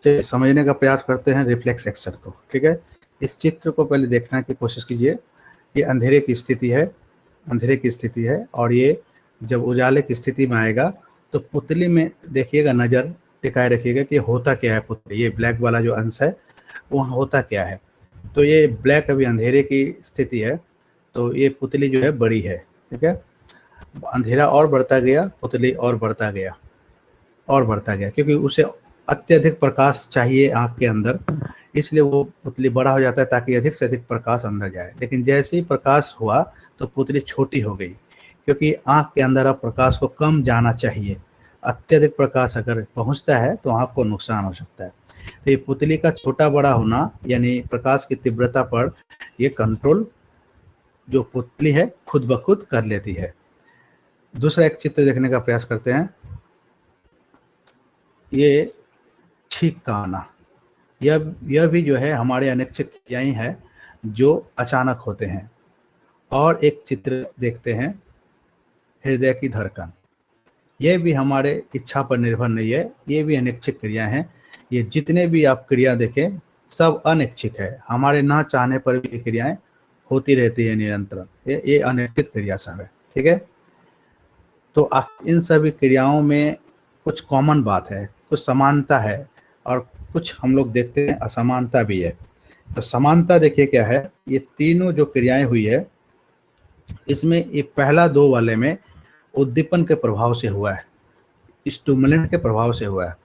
चलिए समझने का प्रयास करते हैं रिफ्लेक्स एक्शन को। ठीक है, इस चित्र को पहले देखने की कोशिश कीजिए। ये अंधेरे की स्थिति है, अंधेरे की स्थिति है, और ये जब उजाले की स्थिति में आएगा तो पुतली में देखिएगा, नज़र टिकाए रखिएगा कि होता क्या है पुतली, ये ब्लैक वाला जो अंश है वहाँ होता क्या है। तो ये ब्लैक अभी अंधेरे की स्थिति है, तो ये पुतली जो है बड़ी है। ठीक है, अंधेरा और बढ़ता गया, पुतली और बढ़ता गया और बढ़ता गया, क्योंकि उसे अत्यधिक प्रकाश चाहिए आँख के अंदर, इसलिए वो पुतली बड़ा हो जाता है ताकि अधिक से अधिक प्रकाश अंदर जाए। लेकिन जैसे ही प्रकाश हुआ तो पुतली छोटी हो गई, क्योंकि आँख के अंदर अब प्रकाश को कम जाना चाहिए। अत्यधिक प्रकाश अगर पहुंचता है तो आँख को नुकसान हो सकता है। तो ये पुतली का छोटा बड़ा होना यानी प्रकाश की तीव्रता पर ये कंट्रोल जो पुतली है खुद ब खुद कर लेती है। दूसरा एक चित्र देखने का प्रयास करते हैं। ये छींक का आना, यह भी जो है हमारे अनैच्छिक क्रियाएं हैं जो अचानक होते हैं। और एक चित्र देखते हैं, हृदय की धड़कन। यह भी हमारे इच्छा पर निर्भर नहीं है, ये भी अनैच्छिक क्रिया हैं। ये जितने भी आप क्रिया देखें सब अनैच्छिक है, हमारे ना चाहने पर भी क्रियाएं होती रहती है निरंतर। ये अनैच्छिक क्रिया सब है। ठीक है, तो इन सभी क्रियाओं में कुछ कॉमन बात है, कुछ समानता है, और कुछ हम लोग देखते हैं असमानता भी है। तो समानता देखिए क्या है, ये तीनों जो क्रियाएं हुई है इसमें ये पहला दो वाले में उद्दीपन के प्रभाव से हुआ है, स्टिमुलेंट के प्रभाव से हुआ है।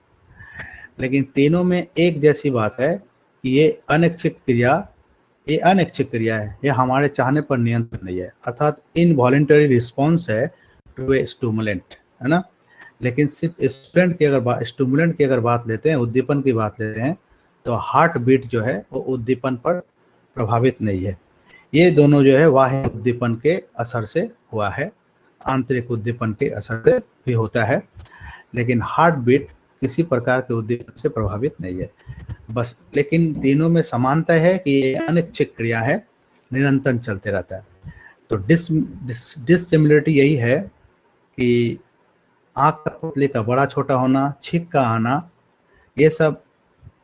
लेकिन तीनों में एक जैसी बात है कि ये अनैच्छिक क्रिया, ये अनैच्छिक क्रिया है, ये हमारे चाहने पर नियंत्रण नहीं है, अर्थात इनवॉलेंटरी रिस्पॉन्स है टू ए स्टिमुलेंट, है ना। लेकिन सिर्फ स्टिमुलेंट की अगर बात लेते हैं, उद्दीपन की बात लेते हैं, तो हार्ट बीट जो है वो उद्दीपन पर प्रभावित नहीं है। ये दोनों जो है बाह्य उद्दीपन के असर से हुआ है, आंतरिक उद्दीपन के असर से भी होता है, लेकिन हार्ट बीट किसी प्रकार के उद्दीपन से प्रभावित नहीं है बस। लेकिन तीनों में समानता है कि ये अनैच्छिक क्रिया है, निरंतर चलते रहता है। तो डिससिमिलरिटी यही है कि आँख का पुतली का बड़ा छोटा होना, छींक का आना, ये सब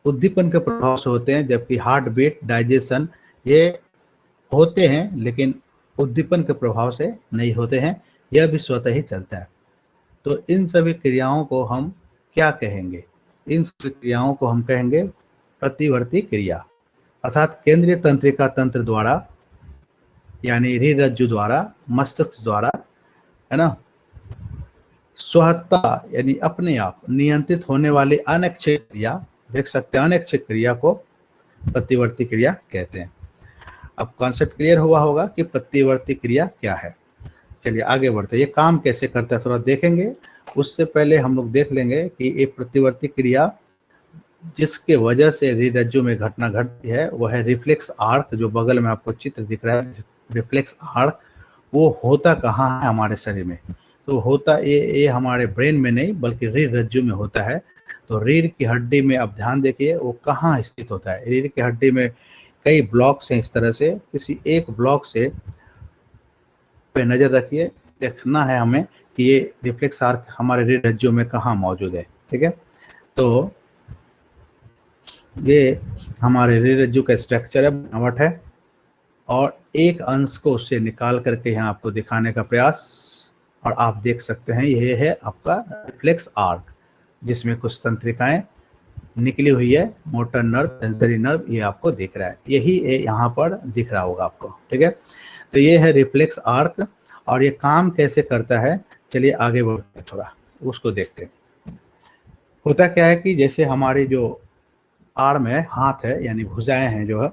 उद्दीपन के प्रभाव से होते हैं, जबकि हार्ट बीट, डाइजेशन ये होते हैं लेकिन उद्दीपन के प्रभाव से नहीं होते हैं, यह भी स्वतः ही चलता है। तो इन सभी क्रियाओं को हम क्या कहेंगे? इन सभी क्रियाओं को हम कहेंगे प्रतिवर्ती क्रिया, अर्थात केंद्रीय तंत्रिका तंत्र द्वारा यानी रीढ़ रज्जु द्वारा, मस्तिष्क द्वारा, है ना, स्वतः यानी अपने आप नियंत्रित होने वाली अनैच्छिक क्रिया, देख सकते हैं अनैच्छिक क्रिया को प्रतिवर्ती क्रिया कहते हैं। अब कॉन्सेप्ट क्लियर हुआ होगा कि प्रतिवर्ती क्रिया क्या है। चलिए आगे बढ़ते हैं, ये काम कैसे करता है थोड़ा देखेंगे। उससे पहले हम लोग देख लेंगे कि ये प्रतिवर्ती क्रिया जिसके वजह से रीढ़ रज्जु में घटना घटती है वह है रिफ्लेक्स आर्क। जो बगल में आपको चित्र दिख रहा है रिफ्लेक्स आर्क, वो होता कहाँ है हमारे शरीर में? तो होता ये हमारे ब्रेन में नहीं बल्कि रीढ़ रज्जु में होता है। तो रीढ़ की हड्डी में आप ध्यान देखिए वो कहाँ स्थित होता है। रीढ़ की हड्डी में कई ब्लॉक्स हैं, इस तरह से किसी एक ब्लॉक से पे नज़र रखिए, देखना है हमें कि ये रिफ्लेक्स आर्क हमारे रीढ़ रज्जु में कहाँ मौजूद है। ठीक है, तो ये हमारे रीढ़ रज्जु का स्ट्रक्चर है, बनावट है, और एक अंश को उससे निकाल करके यहाँ आपको दिखाने का प्रयास, और आप देख सकते हैं ये है आपका रिफ्लेक्स आर्क, जिसमें कुछ तंत्रिकाएं निकली हुई है, मोटर नर्व, सेंसरी नर्व, ये आपको दिख रहा है, यही यहाँ पर दिख रहा होगा आपको। ठीक है, तो ये है रिफ्लेक्स आर्क, और ये काम कैसे करता है चलिए आगे बढ़ते हैं, थोड़ा उसको देखते हैं। होता क्या है कि जैसे हमारी जो आर्म है, हाथ है, यानी भुजाएं हैं जो है,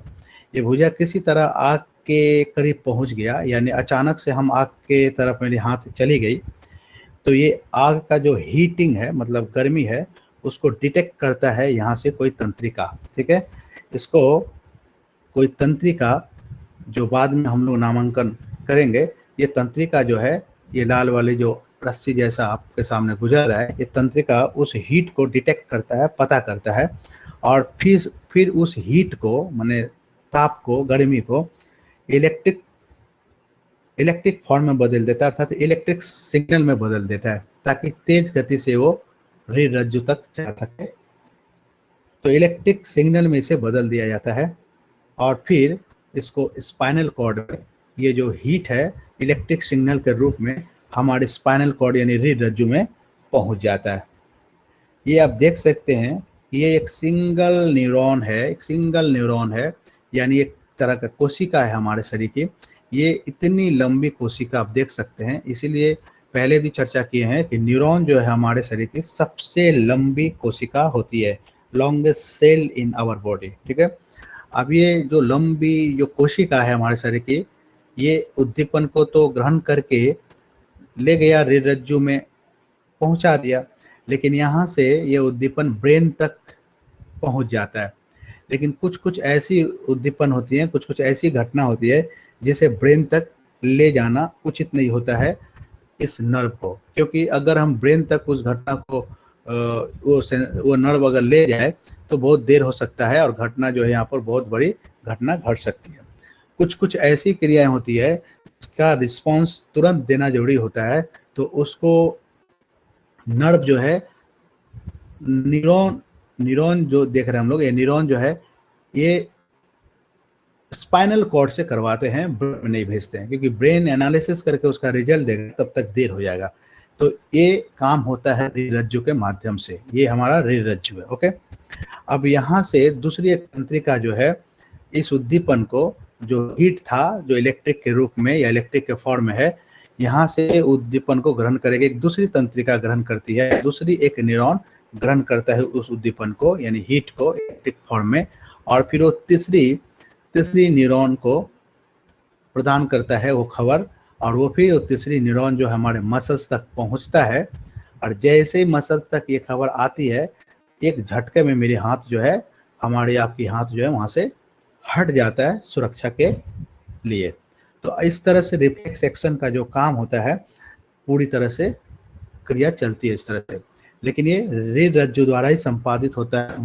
ये भुजा किसी तरह आग के करीब पहुंच गया, यानी अचानक से हम आग के तरफ मेरी हाथ चली गई, तो ये आग का जो हीटिंग है मतलब गर्मी है उसको डिटेक्ट करता है यहाँ से कोई तंत्रिका। ठीक है, इसको कोई तंत्रिका जो बाद में हम लोग नामांकन करेंगे, ये तंत्रिका जो है, ये लाल वाली जो रस्सी जैसा आपके सामने गुजर रहा है, ये तंत्रिका उस हीट को डिटेक्ट करता है, पता करता है, और फिर उस हीट को माने ताप को, गर्मी को इलेक्ट्रिक फॉर्म में बदल देता है, अर्थात इलेक्ट्रिक सिग्नल में बदल देता है, ताकि तेज गति से वो रीढ़ रज्जु तक जा सके तो इलेक्ट्रिक सिग्नल में इसे बदल दिया जाता है और फिर इसको स्पाइनल कॉर्ड में, ये जो हीट है इलेक्ट्रिक सिग्नल के रूप में हमारे स्पाइनल कॉर्ड यानी रीढ़ रज्जु में पहुंच जाता है। ये आप देख सकते हैं कि ये एक सिंगल न्यूरॉन है, एक सिंगल न्यूरॉन है, यानी एक तरह का कोशिका है हमारे शरीर की। ये इतनी लंबी कोशिका आप देख सकते हैं, इसीलिए पहले भी चर्चा किए हैं कि न्यूरॉन जो है हमारे शरीर की सबसे लंबी कोशिका होती है, longest cell in our body. ठीक है, अब ये जो लंबी जो कोशिका है हमारे शरीर की, ये उद्दीपन को तो ग्रहण करके ले गया, रीढ़ रज्जु में पहुंचा दिया, लेकिन यहाँ से ये उद्दीपन ब्रेन तक पहुंच जाता है। लेकिन कुछ कुछ ऐसी उद्दीपन होती है, कुछ कुछ ऐसी घटना होती है जिसे ब्रेन तक ले जाना उचित नहीं होता है इस नर्व को, क्योंकि अगर हम ब्रेन तक उस घटना को वो नर्व अगर ले जाए तो बहुत देर हो सकता है और घटना जो है यहाँ पर बहुत बड़ी घटना घट सकती है। कुछ कुछ ऐसी क्रियाएं होती है इसका रिस्पॉन्स तुरंत देना जरूरी होता है, तो उसको नर्व जो है, न्यूरॉन जो देख रहे हैं हम लोग, ये न्यूरॉन जो है ये स्पाइनल कॉर्ड से करवाते हैं, ब्रेन में नहीं भेजते हैं, क्योंकि ब्रेन एनालिसिस करके उसका रिजल्ट देगा तब तक देर हो जाएगा। तो ये काम होता है रीढ़ रज्जु के माध्यम से, ये हमारा रीढ़ रज्जु है। ओके, अब यहाँ से दूसरी एक तंत्रिका जो है इस उद्दीपन को, जो हीट था जो इलेक्ट्रिक के रूप में या इलेक्ट्रिक के फॉर्म में है, यहाँ से उद्दीपन को ग्रहण करेगी, एक दूसरी तंत्रिका ग्रहण करती है, दूसरी एक न्यूरॉन ग्रहण करता है उस उद्दीपन को यानी हीट को इलेक्ट्रिक फॉर्म में, और फिर वो तीसरी न्यूरॉन को प्रदान करता है वो खबर, और वो फिर तीसरी न्यूरॉन जो हमारे मसल्स तक पहुंचता है। और जैसे ही मसल तक ये खबर आती है, एक झटके में मेरे हाथ जो है, हमारे आपकी हाथ जो है वहाँ से हट जाता है सुरक्षा के लिए। तो इस तरह से रिफ्लेक्स एक्शन का जो काम होता है पूरी तरह से क्रिया चलती है इस तरह से, लेकिन ये रीढ़ रज्जु द्वारा ही संपादित होता है।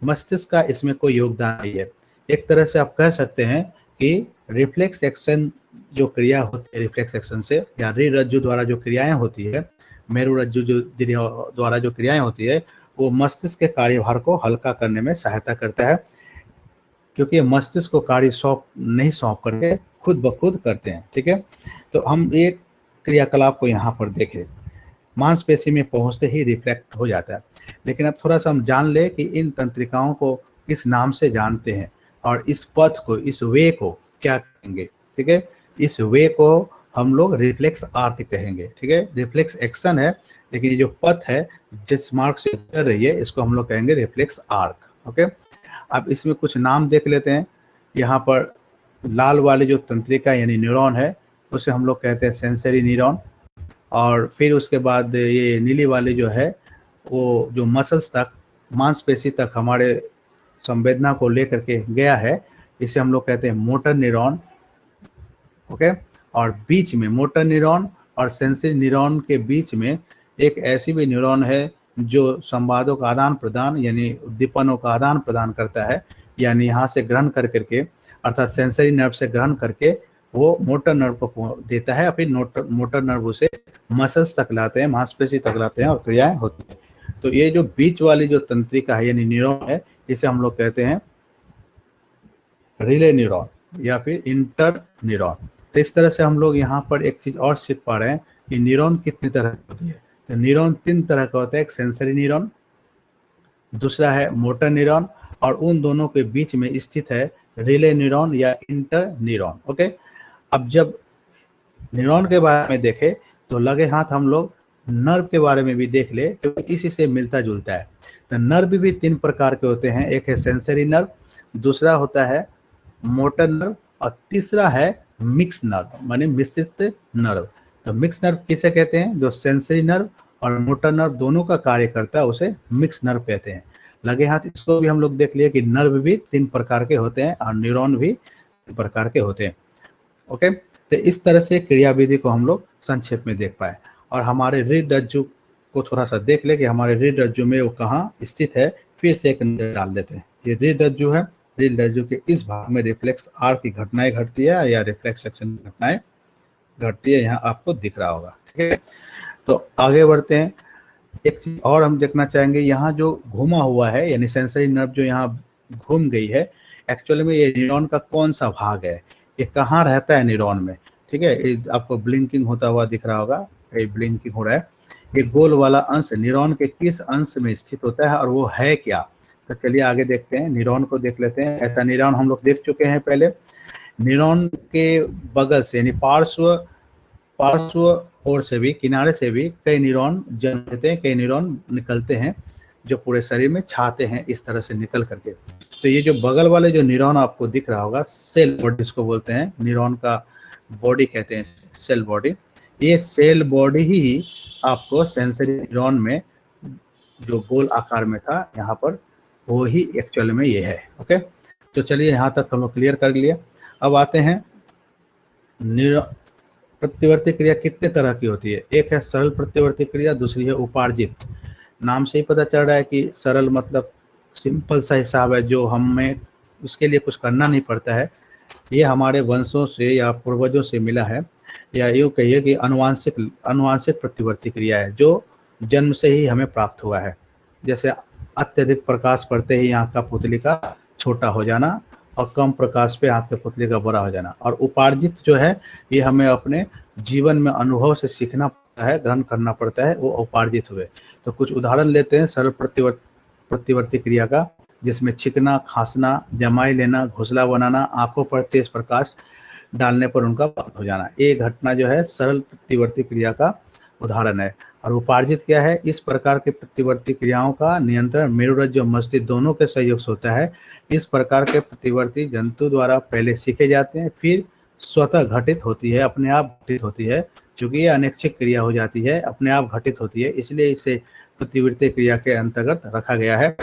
मस्तिष्क का इसमें कोई योगदान नहीं है। एक तरह से आप कह सकते हैं कि रिफ्लेक्स एक्शन जो क्रिया होती है, रिफ्लेक्स एक्शन से या रीढ़ रज्जु द्वारा जो क्रियाएं होती है, मेरु रज्जु जो द्वारा जो क्रियाएं होती है, वो मस्तिष्क के कार्यभार को हल्का करने में सहायता करता है, क्योंकि ये मस्तिष्क को कार्य नहीं सौंप करके खुद ब खुद करते हैं। ठीक है, तो हम एक क्रियाकलाप को यहाँ पर देखें, मांसपेशी में पहुंचते ही रिफ्लेक्ट हो जाता है। लेकिन अब थोड़ा सा हम जान ले कि इन तंत्रिकाओं को किस नाम से जानते हैं और इस पथ को, इस वे को क्या कहेंगे। ठीक है, इस वे को हम लोग रिफ्लेक्स आर्क कहेंगे। ठीक है, रिफ्लेक्स एक्शन है, लेकिन ये जो पथ है जिस मार्ग से चल रही है, इसको हम लोग कहेंगे रिफ्लेक्स आर्क। ओके, अब इसमें कुछ नाम देख लेते हैं। यहाँ पर लाल वाले जो तंत्रिका यानी न्यूरॉन है, उसे हम लोग कहते हैं सेंसरी न्यूरॉन, और फिर उसके बाद ये नीली वाली जो है, वो जो मसल्स तक, मांसपेशी तक हमारे संवेदना को लेकर के गया है, इसे हम लोग कहते हैं मोटर न्यूरॉन। ओके, और बीच में मोटर न्यूरॉन और सेंसरी न्यूरॉन के बीच में एक ऐसी भी न्यूरॉन है जो संवादों का आदान प्रदान यानी उद्दीपनों का आदान प्रदान करता है, यानी यहाँ से ग्रहण कर करके, अर्थात सेंसरी नर्व से ग्रहण करके वो मोटर नर्व को देता है, फिर मोटर नर्व उसे मसल्स तक लाते हैं, मांसपेशी तक लाते हैं और क्रियाएं होती है। तो ये जो बीच वाली जो तंत्रिका है यानी न्यूरॉन है, इसे हम लोग कहते हैं रिले न्यूरॉन या फिर इंटर न्यूरॉन। तो इस तरह से हम लोग यहाँ पर एक चीज और सीख पा रहे हैं कि न्यूरॉन कितनी तरह की होती है। तो न्यूरॉन 3 तरह का होता है, एक सेंसरी न्यूरॉन, दूसरा है मोटर न्यूरॉन, और उन दोनों के बीच में स्थित है रिले न्यूरॉन या इंटर न्यूरॉन। ओके, अब जब न्यूरॉन के बारे में देखें तो लगे हाथ हम लोग नर्व के बारे में भी देख ले, क्योंकि इसी से मिलता जुलता है। तो नर्व भी 3 प्रकार के होते हैं, एक है सेंसरी नर्व, दूसरा होता है मोटर नर्व, और तीसरा है मिक्स नर्व माने मिश्रित नर्व। तो मिक्स नर्व किसे कहते हैं? जो सेंसरी नर्व और मोटर नर्व दोनों का कार्य करता है उसे मिक्स नर्व कहते हैं। लगे हाथ इसको भी हम लोग देख लिए कि नर्व भी 3 प्रकार के होते हैं और न्यूरॉन भी 3 प्रकार के होते हैं। ओके, तो इस तरह से क्रियाविधि को हम लोग संक्षेप में देख पाए, और हमारे रीढ़ रज्जु को थोड़ा सा देख ले कि हमारे रीढ़ रज्जु में वो कहाँ स्थित है। फिर से एक नजर डाल लेते हैं। ये रीढ़ रज्जु है, रीढ़ रज्जु के इस भाग में रिफ्लेक्स आर्क की घटनाएं घटती है या रिफ्लेक्स एक्शन की घटनाएं घटती है, यहाँ आपको दिख रहा होगा। ठीक है, तो आगे बढ़ते हैं। एक चीज और हम देखना चाहेंगे, यहाँ जो घुमा हुआ है यानी सेंसरी नर्व जो यहाँ घूम गई है, एक्चुअली में ये न्यूरॉन का कौन सा भाग है, ये कहाँ रहता है न्यूरॉन में। ठीक है, ये आपको ब्लिंकिंग होता हुआ दिख रहा होगा, ये ब्लिंकिंग हो रहा है। ये गोल वाला अंश न्यूरॉन के किस अंश में स्थित होता है और वो है क्या। तो चलिए आगे देखते हैं, न्यूरॉन को देख लेते हैं। ऐसा न्यूरॉन हम लोग देख चुके हैं पहले। न्यूरॉन के बगल से यानी पार्श्व पार्श्व ओर से भी, किनारे से भी कई न्यूरॉन जन्म लेते हैं, कई न्यूरॉन निकलते हैं जो पूरे शरीर में छाते हैं इस तरह से निकल करके। तो ये जो बगल वाले जो न्यूरॉन आपको दिख रहा होगा, सेल बॉडी इसको बोलते हैं, न्यूरॉन का बॉडी कहते हैं सेल बॉडी। ये सेल बॉडी ही आपको सेंसरी न्यूरॉन में जो गोल आकार में था यहाँ पर, वो ही एक्चुअल में ये है। ओके, तो चलिए यहाँ तक हम लोग क्लियर कर लिए। अब आते हैं प्रतिवर्ती क्रिया कितने तरह की होती है। एक है सरल प्रतिवर्ती क्रिया, दूसरी है उपार्जित। नाम से ही पता चल रहा है कि सरल मतलब सिंपल सा हिसाब है जो हमें उसके लिए कुछ करना नहीं पड़ता है। ये हमारे वंशों से या पूर्वजों से मिला है, या यूँ कहिए कि अनुवांशिक प्रतिवर्ती क्रिया है जो जन्म से ही हमें प्राप्त हुआ है। जैसे अत्यधिक प्रकाश पड़ते ही आँख का पुतली का छोटा हो जाना और कम प्रकाश पे आँख के पुतली का बड़ा हो जाना। और उपार्जित जो है ये हमें अपने जीवन में अनुभव से सीखना पड़ता है, ग्रहण करना पड़ता है, वो उपार्जित हुए। तो कुछ उदाहरण लेते हैं सरल प्रतिवर्ती क्रिया का, जिसमें छिकना, खांसना, जमाई लेना, घोंसला बनाना, आंखों पर तेज प्रकाश डालने पर उनका पात हो जाना। ये घटना जो है सरल प्रतिवर्ती क्रिया का उदाहरण है। और उपार्जित क्या है, इस प्रकार के प्रतिवर्ती क्रियाओं का नियंत्रण मेरुरज्जु और मस्तिष्क दोनों के सहयोग से होता है। इस प्रकार के प्रतिवर्ती जंतु द्वारा पहले सीखे जाते हैं, फिर स्वतः घटित होती है, अपने आप घटित होती है। चूंकि ये अनैच्छिक क्रिया हो जाती है, अपने आप घटित होती है, इसलिए इसे प्रतिवर्ती क्रिया के अंतर्गत रखा गया है।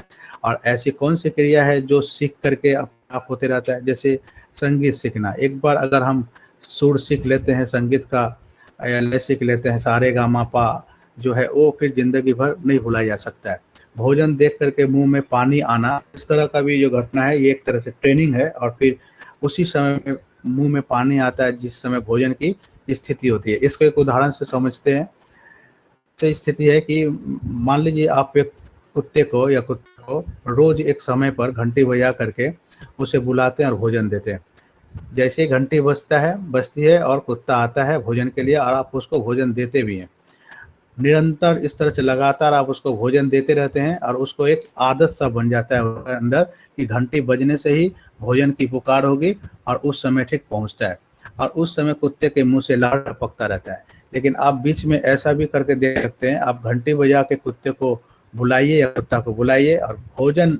और ऐसी कौन सी क्रिया है जो सीख करके आप होते रहता है, जैसे संगीत सीखना। एक बार अगर हम सुर सीख लेते हैं संगीत का, या लय सीख लेते हैं, सारे गा मा पा जो है, वो फिर जिंदगी भर नहीं भुलाया जा सकता है। भोजन देख करके मुंह में पानी आना, इस तरह का भी जो घटना है, ये एक तरह से ट्रेनिंग है। और फिर उसी समय में मुंह में पानी आता है जिस समय भोजन की स्थिति होती है। इसको एक उदाहरण से समझते हैं। तो स्थिति है कि मान लीजिए आप एक कुत्ते को या कुत्ते को रोज एक समय पर घंटी बजा करके उसे बुलाते हैं और भोजन देते हैं। जैसे ही घंटी बजती है और कुत्ता आता है भोजन के लिए, और आप उसको भोजन देते भी हैं, निरंतर इस तरह से लगातार आप उसको भोजन देते रहते हैं, और उसको एक आदत सा बन जाता है अंदर कि घंटी बजने से ही भोजन की पुकार होगी और उस समय ठीक पहुंचता है। और उस समय कुत्ते के मुंह से लार टपकता रहता है। लेकिन आप बीच में ऐसा भी करके देख सकते हैं, आप घंटी बजा के कुत्ते को बुलाइए या कुत्ता को बुलाइए और भोजन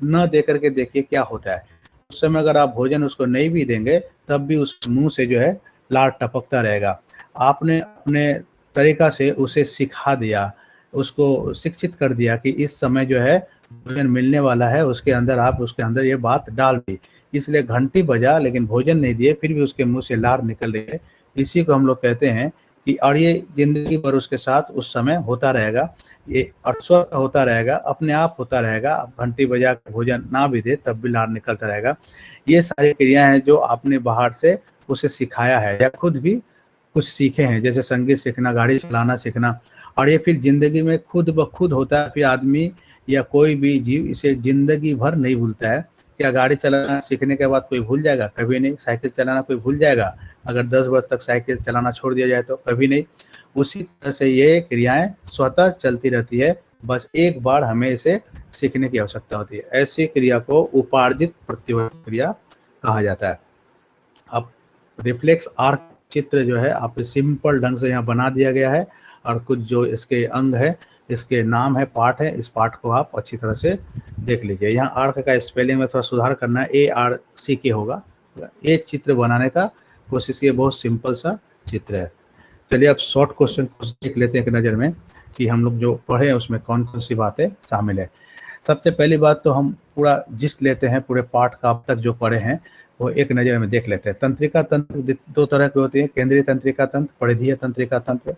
न दे करके देखिए क्या होता है। उस समय अगर आप भोजन उसको नहीं भी देंगे तब भी उस मुंह से जो है लार टपकता रहेगा। आपने अपने तरीका से उसे सिखा दिया, उसको शिक्षित कर दिया कि इस समय जो है भोजन मिलने वाला है, उसके अंदर आप उसके अंदर ये बात डाल दी। इसलिए घंटी बजा लेकिन भोजन नहीं दिए, फिर भी उसके मुंह से लार निकल रही है। इसी को हम लोग कहते हैं कि, और ये जिंदगी भर उसके साथ उस समय होता रहेगा, ये स्वतः होता रहेगा, अपने आप होता रहेगा। आप घंटी बजा के भोजन ना भी दे तब भी लार निकलता रहेगा। ये सारी क्रियाएं हैं जो आपने बाहर से उसे सिखाया है या खुद भी कुछ सीखे हैं, जैसे संगीत सीखना, गाड़ी चलाना सीखना। और ये फिर जिंदगी में खुद ब खुद होता है। फिर आदमी या कोई भी जीव इसे जिंदगी भर नहीं भूलता है। क्या गाड़ी चलाना सीखने के बाद कोई भूल जाएगा? कभी नहीं। साइकिल चलाना कोई भूल जाएगा अगर 10 वर्ष तक साइकिल चलाना छोड़ दिया जाए तो? कभी नहीं। उसी तरह से ये क्रियाएं स्वतः चलती रहती है, बस एक बार हमें इसे सीखने की आवश्यकता होती है। ऐसी क्रिया को उपार्जित प्रतिवर्ती क्रिया कहा जाता है। अब रिफ्लेक्स आर्क चित्र जो है आप सिंपल ढंग से यहाँ बना दिया गया है, और कुछ जो इसके अंग है, इसके नाम है, पार्ट है, इस पार्ट को आप अच्छी तरह से देख लीजिए। यहाँ आर्क का स्पेलिंग में थोड़ा सुधार करना है, ARCK होगा। ये चित्र बनाने का कोशिश किए, बहुत सिंपल सा चित्र है। चलिए अब शॉर्ट क्वेश्चन को देख लेते हैं एक नज़र में कि हम लोग जो पढ़े हैं उसमें कौन कौन सी बातें शामिल है। सबसे पहली बात तो हम पूरा जिस्ट लेते हैं, पूरे पाठ का अब तक जो पढ़े हैं वो एक नज़र में देख लेते हैं। तंत्रिका तंत्र दो तरह की होती है, केंद्रीय तंत्रिका तंत्र, परिधीय तंत्रिका तंत्र।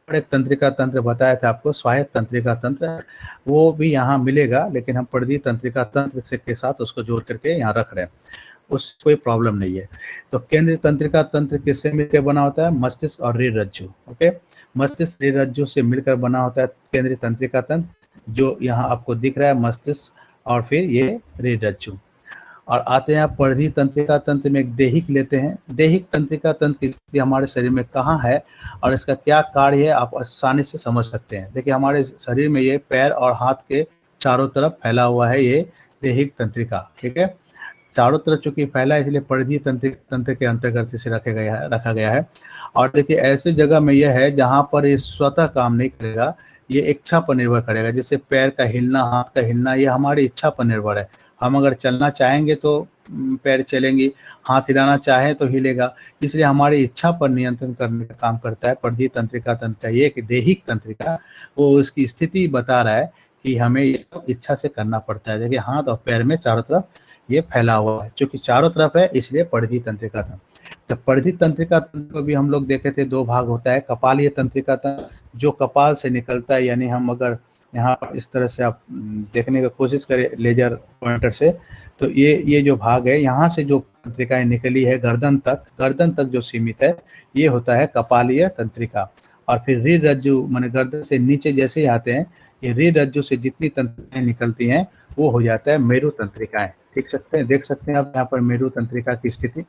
और एक तंत्रिका तंत्र बताया था आपको, स्वायत्त तंत्रिका तंत्र, वो भी यहाँ मिलेगा, लेकिन हम परिधीय तंत्रिका तंत्र से के साथ उसको जोड़ करके यहाँ रख रहे हैं। उस कोई प्रॉब्लम नहीं है। तो केंद्रीय तंत्रिका तंत्र किससे मिलकर बना होता है? मस्तिष्क और रीढ़ रज्जु। ओके, मस्तिष्क रीढ़ रज्जु से मिलकर बना होता है केंद्रीय तंत्रिका तंत्र, जो यहाँ आपको दिख रहा है मस्तिष्क और फिर ये रीढ़ रज्जु। और आते हैं परिधीय तंत्रिका तंत्र में एक देहिक लेते हैं। देहिक तंत्रिका तंत्र की स्थिति हमारे शरीर में कहाँ है और इसका क्या कार्य है, आप आसानी से समझ सकते हैं। देखिए हमारे शरीर में ये पैर और हाथ के चारों तरफ फैला हुआ है ये देहिक तंत्रिका, ठीक है। चारों तरफ चूंकि फैला है इसलिए परिधीय तंत्र के अंतर्गत इसे रखा गया है। और देखिए ऐसे जगह में यह है जहाँ पर ये स्वतः काम नहीं करेगा, ये इच्छा पर निर्भर करेगा। जैसे पैर का हिलना, हाथ का हिलना, ये हमारी इच्छा पर निर्भर है। हम अगर चलना चाहेंगे तो पैर चलेंगी, हाथ हिलाना चाहे तो हिलेगा। इसलिए हमारी इच्छा पर नियंत्रण करने का काम करता है परिधीय तंत्रिका तंत्र। ये कि देहिक तंत्रिका वो उसकी स्थिति बता रहा है कि हमें ये सब इच्छा से करना पड़ता है। देखिए हाथ और पैर में चारों तरफ ये फैला हुआ है, चूंकि चारों तरफ है इसलिए परिधीय तंत्रिका तंत्र। तो परिधीय तंत्रिका तंत्र को भी हम लोग देखे थे, दो भाग होता है। कपालीय तंत्रिका तंत्र जो कपाल से निकलता है, यानी हम अगर यहाँ पर इस तरह से आप देखने की कोशिश करें लेजर पॉइंटर से, तो ये जो भाग है यहाँ से जो तंत्रिकाएं निकली है गर्दन तक जो सीमित है, ये होता है कपालीय तंत्रिका। और फिर रीढ़ रज्जु माने गर्दन से नीचे जैसे ही आते हैं, ये रीढ़ रज्जु से जितनी तंत्रिकाएं निकलती हैं वो हो जाता है मेरु तंत्रिकाएं। देख सकते हैं आप यहाँ पर मेरु तंत्रिका की स्थिति।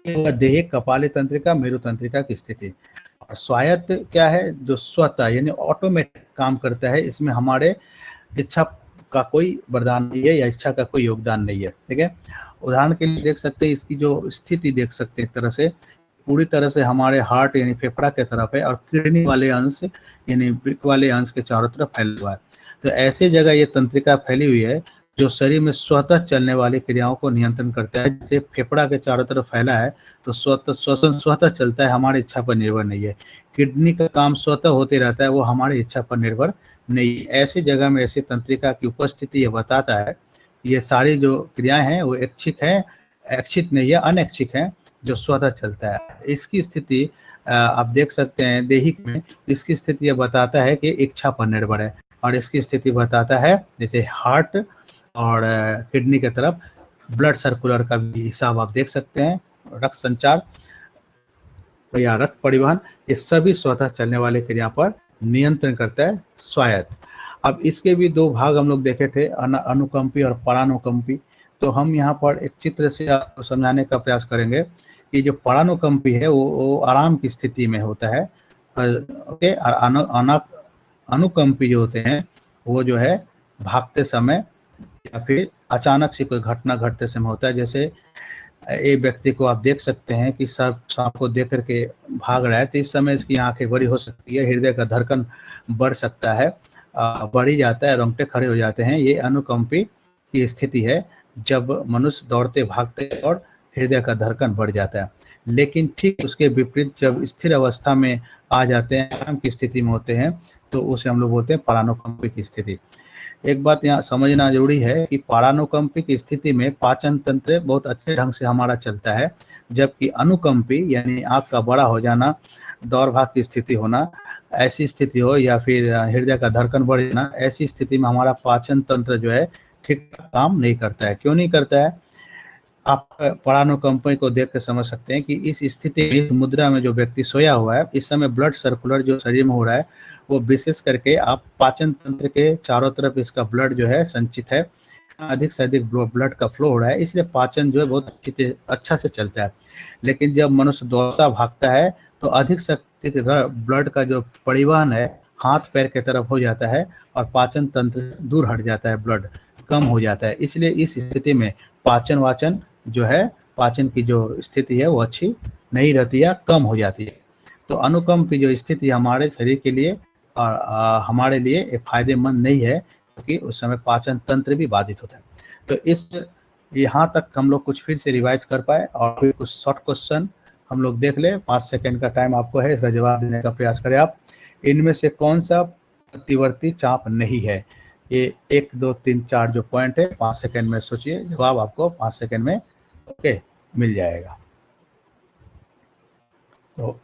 ये देहिक कपाली तंत्रिका, मेरु तंत्रिका की स्थिति। और स्वायत्त क्या है? जो स्वतः यानी ऑटोमेटिक काम करता है, इसमें हमारे इच्छा का कोई वरदान नहीं है या इच्छा का कोई योगदान नहीं है, ठीक है। उदाहरण के लिए देख सकते हैं, इसकी जो स्थिति देख सकते हैं, एक तरह से पूरी तरह से हमारे हार्ट यानी फेफड़ा के तरफ है और किडनी वाले अंश यानी वृक्क वाले अंश के चारों तरफ फैला हुआ है। तो ऐसी जगह ये तंत्रिका फैली हुई है जो शरीर में स्वतः चलने वाली क्रियाओं को नियंत्रण करता है। जैसे फेफड़ा के चारों तरफ फैला है तो स्वतः श्वसन स्वतः चलता है, हमारी इच्छा पर निर्भर नहीं है। किडनी का काम स्वतः होते रहता है, वो हमारी इच्छा पर निर्भर नहीं। ऐसी जगह में ऐसी तंत्रिका की उपस्थिति ये बताता है, ये सारी जो क्रियाएं हैं वो ऐच्छिक है, ऐच्छिक नहीं है, अनैच्छिक है, जो स्वतः चलता है। इसकी स्थिति आप देख सकते हैं देहिक में, इसकी स्थिति ये बताता है कि इच्छा पर निर्भर है। और इसकी स्थिति बताता है जैसे हार्ट और किडनी के तरफ ब्लड सर्कुलर का भी हिसाब आप देख सकते हैं, रक्त संचार या रक्त परिवहन, ये सभी स्वतः चलने वाले क्रिया पर नियंत्रण करता है स्वायत्त। अब इसके भी दो भाग हम लोग देखे थे, अनुकंपी और परानुकंपी। तो हम यहाँ पर एक चित्र से आपको समझाने का प्रयास करेंगे कि जो परानुकंपी है वो आराम की स्थिति में होता है। ओके, और अनुकंपी जो होते हैं वो जो है भागते समय या फिर अचानक से कोई घटना घटते समय होता है। जैसे एक व्यक्ति को आप देख सकते हैं कि सांप को देख करके भाग रहा है, तो इस समय इसकी आंखें बड़ी हो सकती है, हृदय का धड़कन बढ़ सकता है, बढ़ ही जाता है, रोंगटे खड़े हो जाते हैं। ये अनुकंपी की स्थिति है, जब मनुष्य दौड़ते भागते और हृदय का धड़कन बढ़ जाता है। लेकिन ठीक उसके विपरीत जब स्थिर अवस्था में आ जाते हैं, आराम की स्थिति में होते हैं, तो उसे हम लोग बोलते हैं परानुकंपी की स्थिति। एक बात यहाँ समझना जरूरी है कि परानुकंपी की स्थिति में पाचन तंत्र बहुत अच्छे ढंग से हमारा चलता है, जबकि अनुकंपी यानी आँख का बड़ा हो जाना, दौड़ भाग की स्थिति होना, ऐसी स्थिति हो या फिर हृदय का धड़कन बढ़ जाना, ऐसी स्थिति में हमारा पाचन तंत्र जो है ठीक काम नहीं करता है। क्यों नहीं करता है? आप परानुकंपी को देख कर समझ सकते हैं कि इस स्थिति में, इस मुद्रा में जो व्यक्ति सोया हुआ है, इस समय ब्लड सर्कुलर जो शरीर में हो रहा है वो विशेष करके आप पाचन तंत्र के चारों तरफ इसका ब्लड जो है संचित है, अधिक से अधिक ब्लड का फ्लो हो रहा है, इसलिए पाचन जो है बहुत अच्छा से चलता है। लेकिन जब मनुष्य दौड़ता भागता है तो अधिक से अधिक ब्लड का जो परिवहन है हाथ पैर के तरफ हो जाता है और पाचन तंत्र दूर हट जाता है, ब्लड कम हो जाता है। इसलिए इस स्थिति में पाचन वाचन जो है, पाचन की जो स्थिति है वो अच्छी नहीं रहती या कम हो जाती है। तो अनुकंप की जो स्थिति हमारे शरीर के लिए और हमारे लिए फायदेमंद नहीं है, क्योंकि उस समय पाचन तंत्र भी बाधित होता है। तो इस यहाँ तक हम लोग कुछ फिर से रिवाइज कर पाए और फिर कुछ शॉर्ट क्वेश्चन हम लोग देख ले। 5 सेकंड का टाइम आपको है, इसका जवाब देने का प्रयास करें आप। इनमें से कौन सा प्रतिवर्ती चाप नहीं है? ये 1 2 3 4 जो पॉइंट है, 5 सेकंड में सोचिए, जवाब आपको 5 सेकंड में ओके मिल जाएगा। तो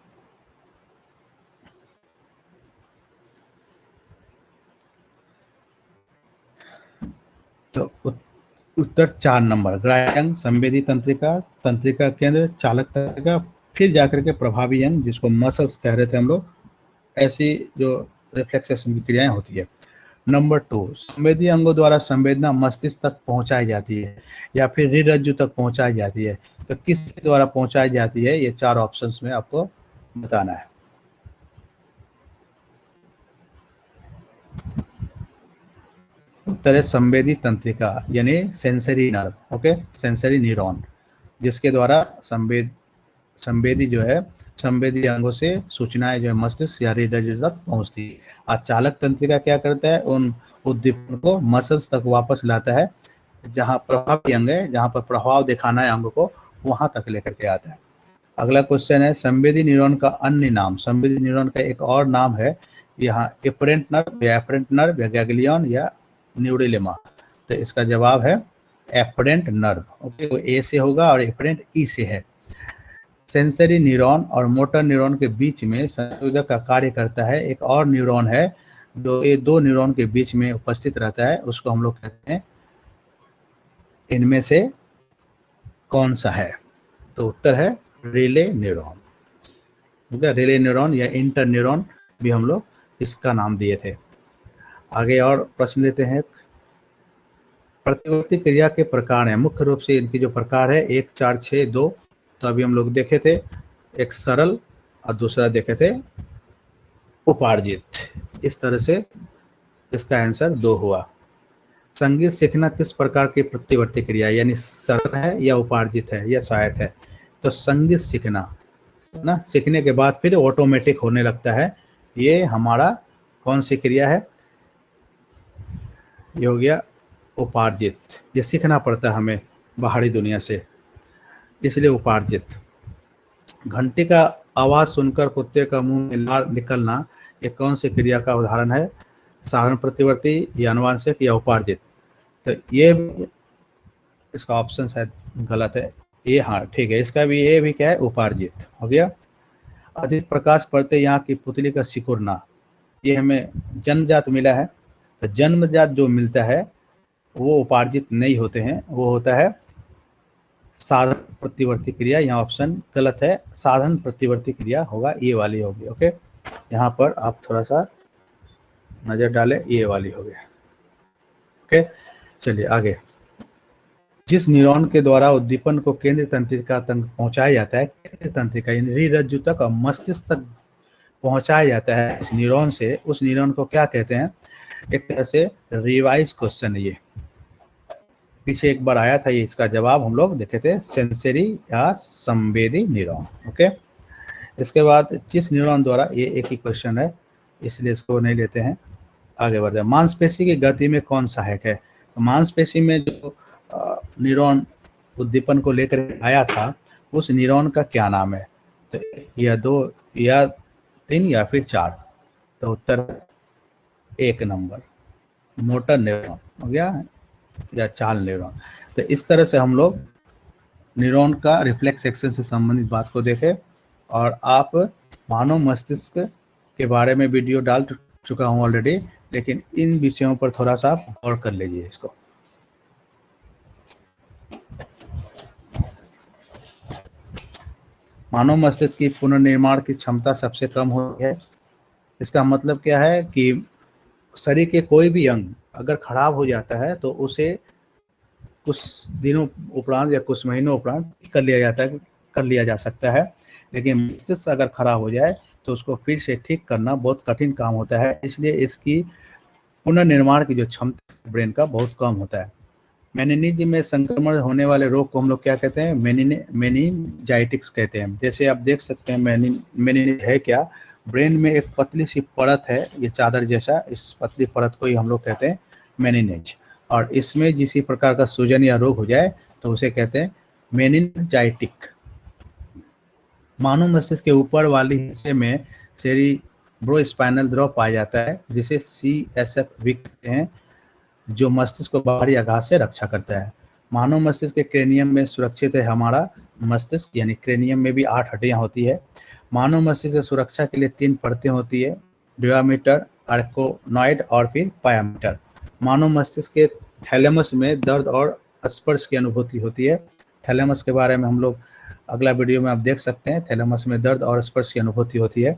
उत्तर 4 नंबर, ग्राह्य अंग, संवेदी तंत्रिका, तंत्रिका केंद्र, चालक तंत्रिका, फिर जाकर के प्रभावी अंग जिसको मसल्स कह रहे थे हम लोग। ऐसी जो रिफ्लेक्सेशन की क्रियाएं होती है। नंबर 2, संवेदी अंगों द्वारा संवेदना मस्तिष्क तक पहुंचाई जाती है या फिर रीढ़ रज्जु तक पहुंचाई जाती है। तो किस द्वारा पहुंचाई जाती है, ये 4 ऑप्शंस में आपको बताना है। उत्तर है संवेदी तंत्रिका यानी sensory nerve, okay, sensory neuron, जिसके द्वारा संवेदी जो है संवेदी अंगों से सूचनाएं जो है मस्तिष्क या रीढ़ रज्जु तक पहुंचती है। और चालक तंत्रिका क्या करता है, उन उद्दीपन को मसल्स तक वापस लाता है, जहां प्रभावी अंग है, जहां पर प्रभाव दिखाना है अंग को, वहां तक लेकर के आता है। अगला क्वेश्चन है संवेदी न्यूरॉन का अन्य नाम। संवेदी न्यूरॉन का एक और नाम है यहाँ एफरेंट नर्व या गैंग्लियन या न्यूरिलेमा। तो इसका जवाब है एफरेंट नर्व, ओके, वो ए से होगा और एफरेंट ई से है। सेंसरी न्यूरॉन और मोटर न्यूरॉन के बीच में संयोजक का कार्य करता है एक और न्यूरॉन है जो ये 2 न्यूरॉन के बीच में उपस्थित रहता है, उसको हम लोग कहते हैं, इनमें से कौन सा है? तो उत्तर है रिले न्यूरॉन, ठीक है, रिले न्यूरॉन या इंटर न्यूरॉन भी हम लोग इसका नाम दिए थे। आगे और प्रश्न लेते हैं। प्रतिवर्ती क्रिया के प्रकार हैं, मुख्य रूप से इनकी जो प्रकार है 1, 4, 6, 2, तो अभी हम लोग देखे थे, एक सरल और दूसरा देखे थे उपार्जित। इस तरह से इसका आंसर 2 हुआ। संगीत सीखना किस प्रकार की प्रतिवर्ती क्रिया, यानी सरल है या उपार्जित है या सहायक है? तो संगीत सीखना ना, सीखने के बाद फिर ऑटोमेटिक होने लगता है, ये हमारा कौन सी क्रिया है? ये हो गया उपार्जित। ये सीखना पड़ता है हमें बाहरी दुनिया से, इसलिए उपार्जित। घंटी का आवाज सुनकर कुत्ते का मुंह में लार निकलना, ये कौन सी क्रिया का उदाहरण है? साधारण प्रतिवर्ती या अनुवांशिक या उपार्जित? तो ये इसका ऑप्शन शायद गलत है, ये हाँ ठीक है, इसका भी ये भी क्या है, उपार्जित हो गया। अधिक प्रकाश पड़ते यहाँ की पुतली का सिकुड़ना, ये हमें जन्मजात मिला है। तो जन्मजात जो मिलता है वो उपार्जित नहीं होते हैं, वो होता है साधन प्रतिवर्ती क्रिया। यहाँ ऑप्शन गलत है, साधन प्रतिवर्ती क्रिया होगा, ये वाली होगी, ओके। यहाँ पर आप थोड़ा सा नजर डालें, ये वाली हो गया, ओके। चलिए आगे। जिस न्यूरॉन के द्वारा उद्दीपन को केंद्र तंत्रिका तक पहुंचाया जाता है, केंद्र तंत्रिका यानी रीढ़ रज्जु तक और मस्तिष्क तक पहुंचाया जाता है इस न्यूरॉन से, उस न्यूरॉन को क्या कहते हैं? एक तरह से रिवाइज क्वेश्चन है ये, पीछे एक बार आया था ये, इसका जवाब हम लोग देखे थे सेंसरी या संवेदी न्यूरॉन, ओके। इसके बाद जिस न्यूरॉन द्वारा, ये एक ही क्वेश्चन है इसलिए इसको नहीं लेते हैं, आगे बढ़ जाए। मांसपेशी की गति में कौन सहायक है? तो मांसपेशी में जो न्यूरॉन उद्दीपन को लेकर आया था, उस न्यूरॉन का क्या नाम है? तो या 2 या 3 या फिर 4? तो उत्तर 1 नंबर, मोटर न्यूरॉन हो गया या चाल न्यूरॉन। तो इस तरह से हम लोग न्यूरॉन का रिफ्लेक्स एक्शन से संबंधित बात को देखें। और आप मानव मस्तिष्क के बारे में वीडियो डाल चुका हूँ ऑलरेडी, लेकिन इन विषयों पर थोड़ा सा आप गौर कर लीजिए इसको। मानव मस्तिष्क की पुनर्निर्माण की क्षमता सबसे कम होती है। इसका मतलब क्या है कि शरीर के कोई भी अंग अगर खराब हो जाता है तो उसे कुछ दिनों उपरांत या कुछ महीनों उपरांत कर लिया जा सकता है, लेकिन मस्तिष्क अगर खराब हो जाए तो उसको फिर से ठीक करना बहुत कठिन काम होता है। इसलिए इसकी पुनर्निर्माण की जो क्षमता ब्रेन का बहुत कम होता है। मेनिनजाइटिस में संक्रमण होने वाले रोग को हम लोग क्या कहते हैं? मेनिनजाइटिक्स कहते हैं। जैसे आप देख सकते हैं मेनिनजाइटिस है क्या, ब्रेन में एक पतली सी परत है, ये चादर जैसा, इस पतली परत को ही हम लोग कहते हैं मेनिनजाइटिस। और इसमें किसी प्रकार का सूजन या रोग हो जाए तो उसे कहते हैं मेनिनजाइटिक। मानव मस्तिष्क के ऊपर वाले हिस्से में सेरिब्रोस्पाइनल द्रव पाया जाता है जिसे CSF भी कहते हैं, जो मस्तिष्क को बाहरी आघात से रक्षा करता है। मानव मस्तिष्क के क्रेनियम में सुरक्षित है हमारा मस्तिष्क, यानी क्रेनियम में भी 8 हड्डियां होती है। मानव मस्तिष्क की सुरक्षा के लिए 3 परतें होती है, ड्यूरामीटर, आर्कोनॉइड और फिर पायामीटर। मानव मस्तिष्क के थैलेमस में दर्द और स्पर्श की अनुभूति होती है। थैलेमस के बारे में हम लोग अगला वीडियो में आप देख सकते हैं। थैलेमस में दर्द और स्पर्श की अनुभूति होती है।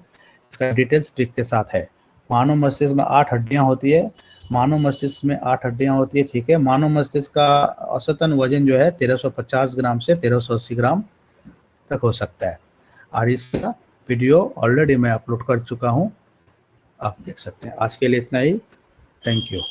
इसका डिटेल्स ट्रिक के साथ है। मानव मस्तिष्क में 8 हड्डियां होती है। मानव मस्तिष्क में 8 हड्डियां होती है, ठीक है। मानव मस्तिष्क का औसतन वजन जो है 1350 ग्राम से 1380 ग्राम तक हो सकता है। और इसका वीडियो ऑलरेडी मैं अपलोड कर चुका हूं, आप देख सकते हैं। आज के लिए इतना ही। Thank you.